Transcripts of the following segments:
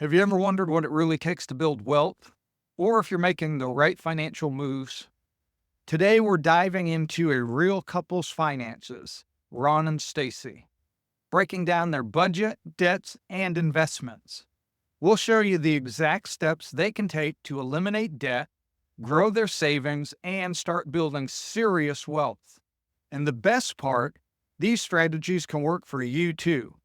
Have you ever wondered what it really takes to build wealth? Or if you're making the right financial moves? Today, we're diving into a real couple's finances, Ron and Stacy, breaking down their budget, debts, and investments. We'll show you the exact steps they can take to eliminate debt, grow their savings, and start building serious wealth. And the best part, these strategies can work for you too.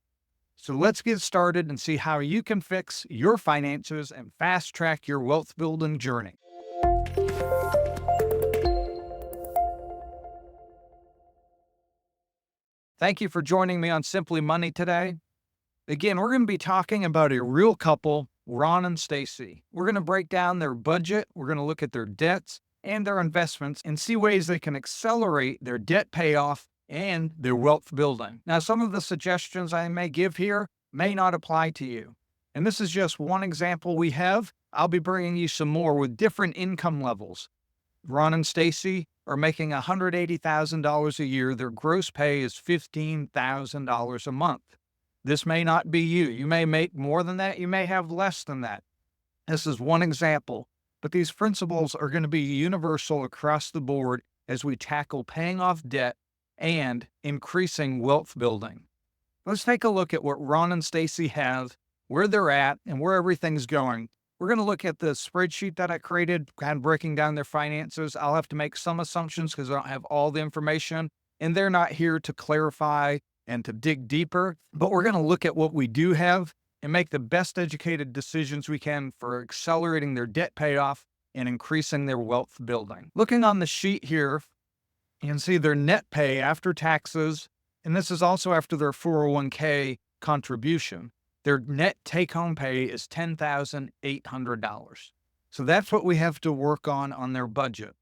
So let's get started and see how you can fix your finances and fast track your wealth building journey. Thank you for joining me on Simply Money today. Again, we're going to be talking about a real couple, Ron and Stacy. We're going to break down their budget, we're going to look at their debts and their investments and see ways they can accelerate their debt payoff and their wealth building. Now, some of the suggestions I may give here may not apply to you. And this is just one example we have. I'll be bringing you some more with different income levels. Ron and Stacy are making $180,000 a year. Their gross pay is $15,000 a month. This may not be you. You may make more than that. You may have less than that. This is one example, but these principles are going to be universal across the board as we tackle paying off debt and increasing wealth building. Let's take a look at what Ron and Stacy have, where they're at, and where everything's going. We're going to look at the spreadsheet that I created, kind of breaking down their finances. I'll have to make some assumptions because I don't have all the information, and they're not here to clarify and to dig deeper. But we're going to look at what we do have and make the best educated decisions we can for accelerating their debt payoff and increasing their wealth building. Looking on the sheet here, you can see their net pay after taxes, and this is also after their 401k contribution. Their net take-home pay is $10,800. So that's what we have to work on their budget.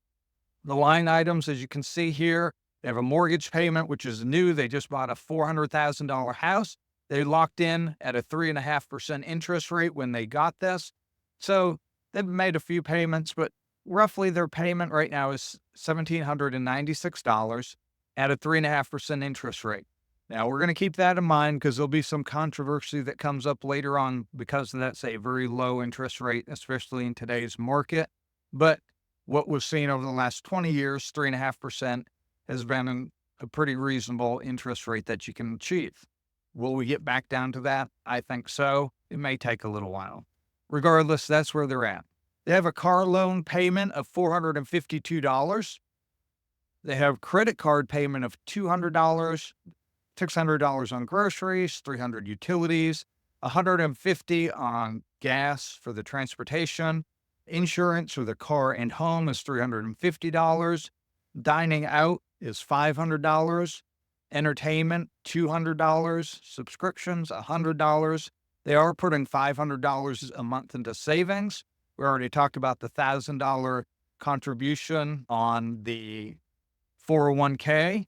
The line items, as you can see here, they have a mortgage payment, which is new. They just bought a $400,000 house. They locked in at a 3.5% interest rate when they got this. So they've made a few payments, but roughly their payment right now is $1,796 at a 3.5% interest rate. Now, we're going to keep that in mind because there'll be some controversy that comes up later on because that's a very low interest rate, especially in today's market. But what we've seen over the last 20 years, 3.5% has been a pretty reasonable interest rate that you can achieve. Will we get back down to that? I think so. It may take a little while. Regardless, that's where they're at. They have a car loan payment of $452. They have credit card payment of $200, $600 on groceries, $300 utilities, $150 on gas for the transportation. Insurance for the car and home is $350. Dining out is $500. Entertainment, $200. Subscriptions, $100. They are putting $500 a month into savings. We already talked about the $1,000 contribution on the 401k.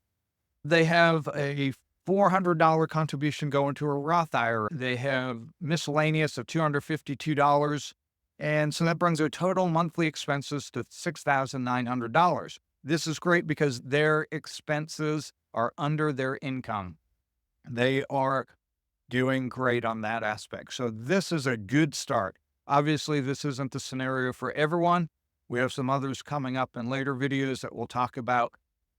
They have a $400 contribution going to a Roth IRA. They have miscellaneous of $252. And so that brings their total monthly expenses to $6,900. This is great because their expenses are under their income. They are doing great on that aspect. So this is a good start. Obviously, this isn't the scenario for everyone. We have some others coming up in later videos that will talk about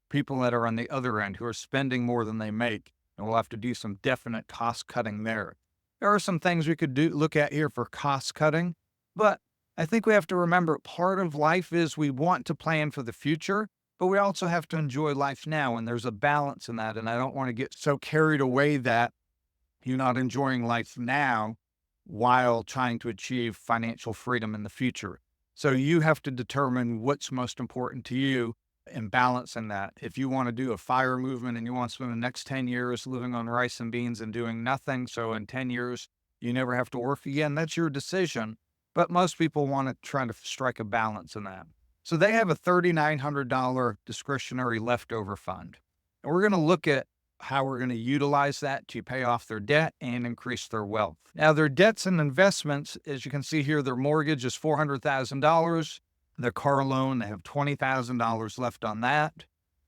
people that are on the other end who are spending more than they make. And we'll have to do some definite cost cutting there. There are some things we could look at here for cost cutting, but I think we have to remember part of life is we want to plan for the future, but we also have to enjoy life now. And there's a balance in that. And I don't want to get so carried away that you're not enjoying life now while trying to achieve financial freedom in the future. So you have to determine what's most important to you and balancing that. If you want to do a FIRE movement and you want to spend the next 10 years living on rice and beans and doing nothing, so in 10 years, you never have to work again, that's your decision. But most people want to try to strike a balance in that. So they have a $3,900 discretionary leftover fund. And we're going to look at how we're going to utilize that to pay off their debt and increase their wealth. Now, their debts and investments, as you can see here, their mortgage is $400,000. Their car loan, they have $20,000 left on that.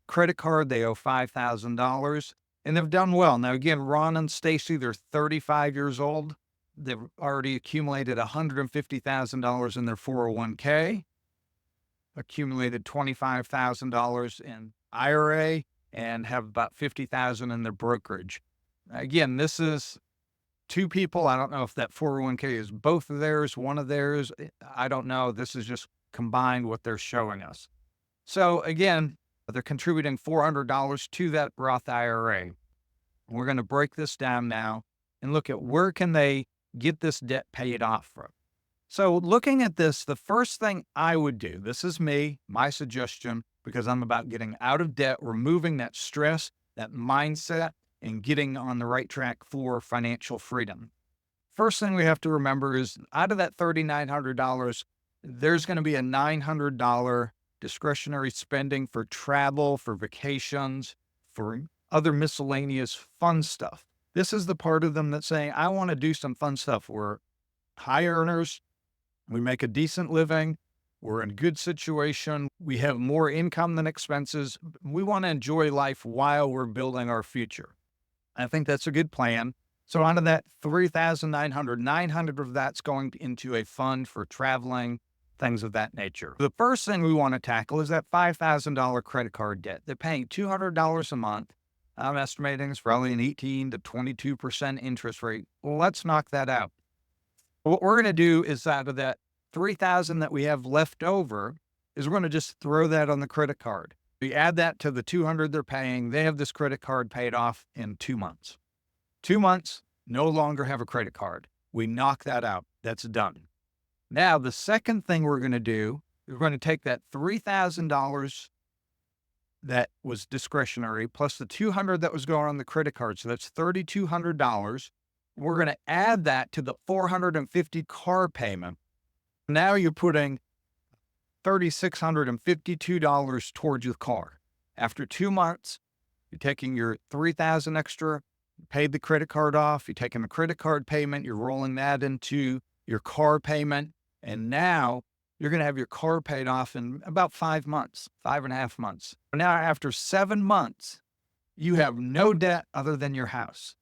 Credit card, they owe $5,000. And they've done well. Now, again, Ron and Stacy, they're 35 years old. they've already accumulated $150,000 in their 401k, accumulated $25,000 in IRA, and have about 50,000 in their brokerage. Again, this is two people. I don't know if that 401k is both of theirs, one of theirs. I don't know. This is just combined what they're showing us. So again, they're contributing $400 to that Roth IRA. We're going to break this down now and look at where can they get this debt paid off from. So looking at this, the first thing I would do, this is me, my suggestion, because I'm about getting out of debt, removing that stress, that mindset, and getting on the right track for financial freedom. First thing we have to remember is out of that $3,900, there's going to be a $900 discretionary spending for travel, for vacations, for other miscellaneous fun stuff. This is the part of them that's saying, I want to do some fun stuff. We're high earners. We make a decent living. We're in a good situation. We have more income than expenses. We want to enjoy life while we're building our future. I think that's a good plan. So out of that $3,900, $900 of that's going into a fund for traveling, things of that nature. The first thing we want to tackle is that $5,000 credit card debt. They're paying $200 a month. I'm estimating it's probably an 18 to 22% interest rate. Well, let's knock that out. What we're going to do is out of that $3,000 that we have left over is we're going to just throw that on the credit card. We add that to the $200 they're paying. They have this credit card paid off in 2 months. 2 months, no longer have a credit card. We knock that out. That's done. Now, the second thing we're going to do, we're going to take that $3,000 that was discretionary plus the $200 that was going on the credit card. So that's $3,200. We're going to add that to the $450 car payment. Now you're putting $3,652 towards your car. After 2 months, you're taking your $3,000 extra, paid the credit card off, you're taking the credit card payment, you're rolling that into your car payment, and now you're going to have your car paid off in about 5 months, 5.5 months. Now, after 7 months, you have no debt other than your house.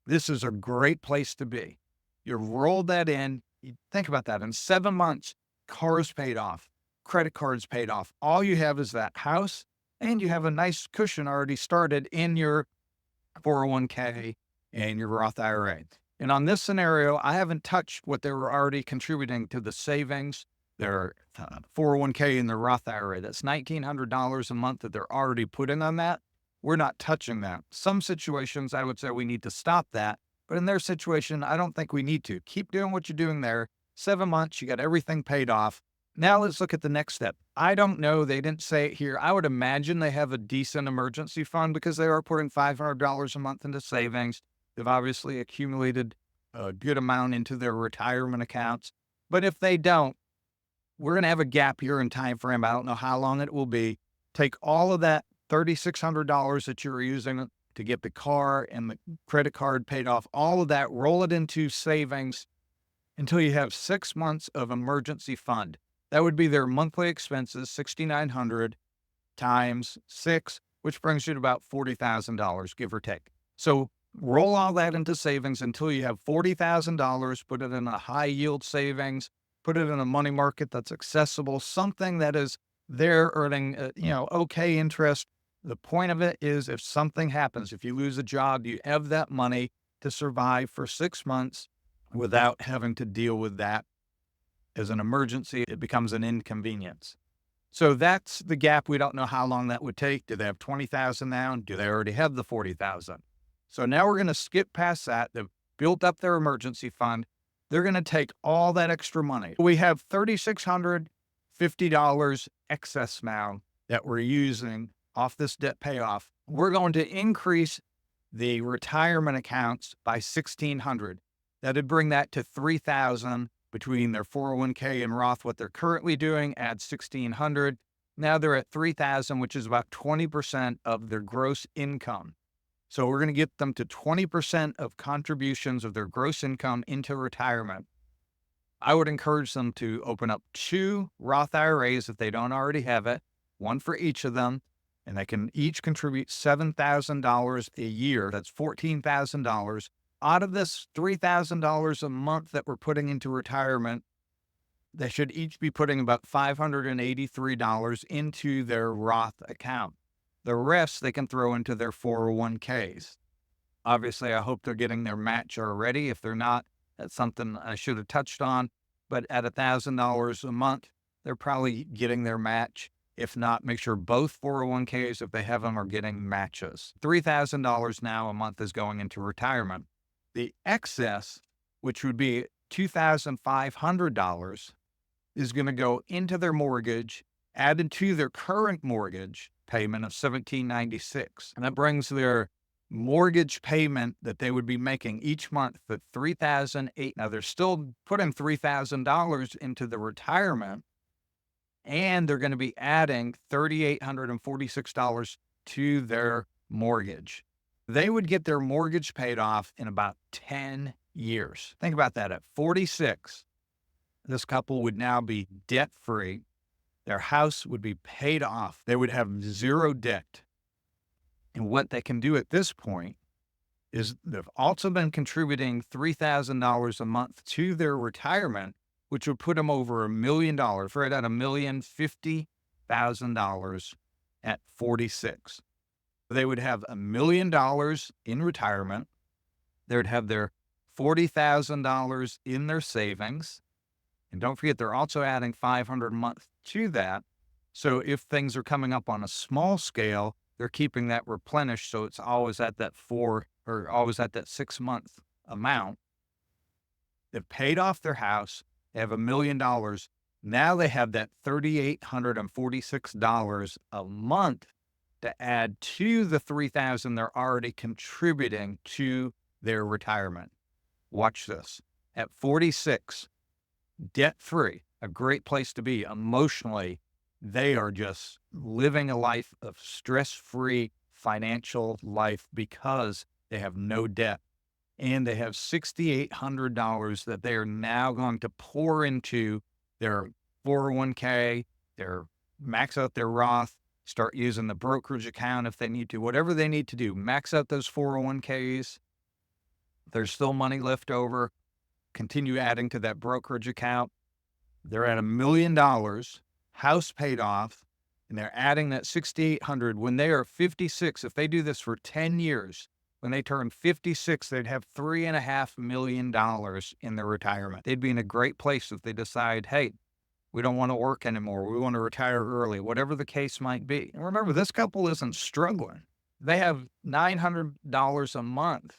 This is a great place to be. You roll that in. You think about that. In 7 months, car's paid off, credit cards paid off. All you have is that house, and you have a nice cushion already started in your 401k and your Roth IRA. And on this scenario, I haven't touched what they were already contributing to the savings, their 401k and their Roth IRA. That's $1,900 a month that they're already putting on that. We're not touching that. Some situations, I would say we need to stop that. But in their situation, I don't think we need to. Keep doing what you're doing there. 7 months, you got everything paid off. Now let's look at the next step. I don't know. They didn't say it here. I would imagine they have a decent emergency fund because they are putting $500 a month into savings. They've obviously accumulated a good amount into their retirement accounts. But if they don't, we're going to have a gap here in time frame. I don't know how long it will be. Take all of that $3,600 that you're using to get the car and the credit card paid off, all of that, roll it into savings until you have 6 months of emergency fund. That would be their monthly expenses, $6,900 times 6, which brings you to about $40,000, give or take. So roll all that into savings until you have $40,000, put it in a high yield savings, put it in a money market that's accessible, something that is there earning, okay interest. The point of it is if something happens, if you lose a job, you have that money to survive for 6 months without having to deal with that as an emergency. It becomes an inconvenience. So that's the gap. We don't know how long that would take. Do they have 20,000 now? Do they already have the 40,000? So now we're going to skip past that. They've built up their emergency fund. They're going to take all that extra money. We have $3,650 excess now that we're using off this debt payoff. We're going to increase the retirement accounts by $1,600. That'd bring that to $3,000 between their 401k and Roth. What they're currently doing, add $1,600. Now they're at $3,000, which is about 20% of their gross income. So we're going to get them to 20% of contributions of their gross income into retirement. I would encourage them to open up 2 Roth IRAs if they don't already have it, one for each of them, and they can each contribute $7,000 a year. That's $14,000. out of this $3,000 a month that we're putting into retirement, they should each be putting about $583 into their Roth account. The rest they can throw into their 401ks. Obviously, I hope they're getting their match already. If they're not, that's something I should have touched on. But at $1,000 a month, they're probably getting their match. If not, make sure both 401ks, if they have them, are getting matches. $3,000 now a month is going into retirement. The excess, which would be $2,500, is going to go into their mortgage, added to their current mortgage payment of $1,796. And that brings their mortgage payment that they would be making each month at $3,008. Now they're still putting $3,000 into the retirement, and they're going to be adding $3,846 to their mortgage. They would get their mortgage paid off in about 10 years. Think about that. At 46, this couple would now be debt-free. Their house would be paid off. They would have zero debt. And what they can do at this point is they've also been contributing $3,000 a month to their retirement, which would put them over $1 million, right at $1,050,000 at 46. They would have $1 million in retirement. They would have their $40,000 in their savings. And don't forget, they're also adding $500 a month to that. So if things are coming up on a small scale, they're keeping that replenished. So it's always at that 6 month amount. They've paid off their house. They have $1 million. Now they have that $3,846 a month to add to the $3,000 they're already contributing to their retirement. Watch this. At 46, debt-free, a great place to be emotionally. They are just living a life of stress-free financial life because they have no debt. And they have $6,800 that they are now going to pour into their 401k, max out their Roth, start using the brokerage account if they need to, whatever they need to do, max out those 401ks. There's still money left over. Continue adding to that brokerage account. They're at $1 million, house paid off, and they're adding that $6,800. When they are 56, if they do this for 10 years, when they turn 56, they'd have $3.5 million in their retirement. They'd be in a great place if they decide, hey, we don't want to work anymore. We want to retire early, whatever the case might be. And remember, this couple isn't struggling. They have $900 a month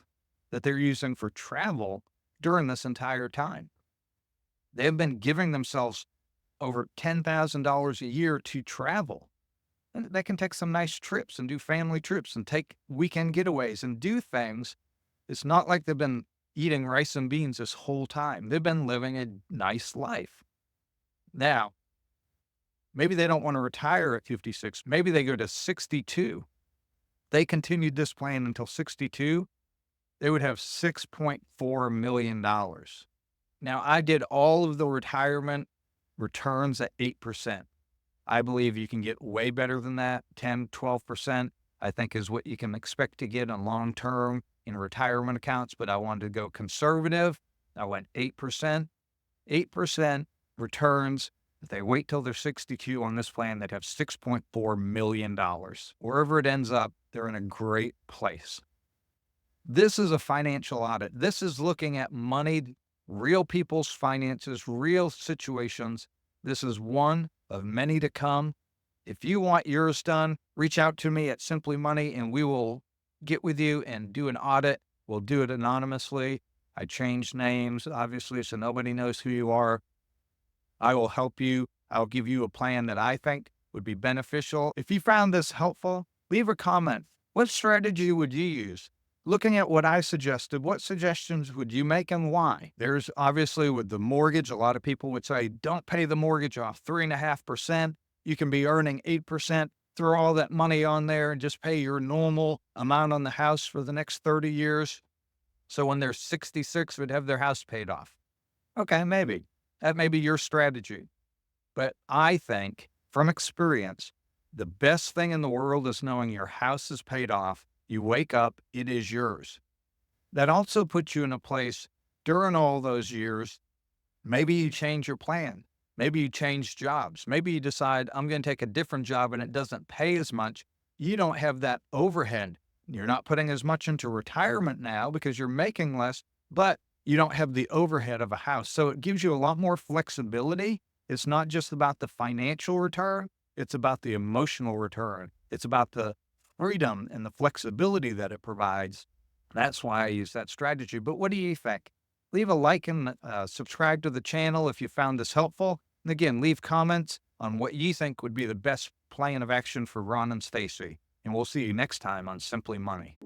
that they're using for travel during this entire time. They have been giving themselves over $10,000 a year to travel. And they can take some nice trips and do family trips and take weekend getaways and do things. It's not like they've been eating rice and beans this whole time. They've been living a nice life. Now, maybe they don't want to retire at 56. Maybe they go to 62. They continued this plan until 62. They would have $6.4 million. Now, I did all of the retirement returns at 8%. I believe you can get way better than that. 10, 12%, I think, is what you can expect to get on long-term in retirement accounts, but I wanted to go conservative. I went 8%. 8% returns. If they wait till they're 62 on this plan, they'd have $6.4 million. Wherever it ends up, they're in a great place. This is a financial audit. This is looking at money, real people's finances, real situations. This is one of many to come. If you want yours done, reach out to me at Simply Money and we will get with you and do an audit. We'll do it anonymously. I changed names, obviously, so nobody knows who you are. I will help you. I'll give you a plan that I think would be beneficial. If you found this helpful, leave a comment. What strategy would you use? Looking at what I suggested, what suggestions would you make and why? There's obviously with the mortgage, a lot of people would say, don't pay the mortgage off 3.5%. You can be earning 8%. Throw all that money on there and just pay your normal amount on the house for the next 30 years. So when they're 66, would have their house paid off. Okay, maybe. That may be your strategy. But I think from experience, the best thing in the world is knowing your house is paid off. You wake up, it is yours. That also puts you in a place during all those years. Maybe you change your plan. Maybe you change jobs. Maybe you decide, I'm going to take a different job and it doesn't pay as much. You don't have that overhead. You're not putting as much into retirement now because you're making less, but you don't have the overhead of a house. So it gives you a lot more flexibility. It's not just about the financial return, it's about the emotional return. It's about the freedom and the flexibility that it provides. That's why I use that strategy. But what do you think? Leave a like and subscribe to the channel if you found this helpful. And again, leave comments on what you think would be the best plan of action for Ron and Stacy. And we'll see you next time on Simply Money.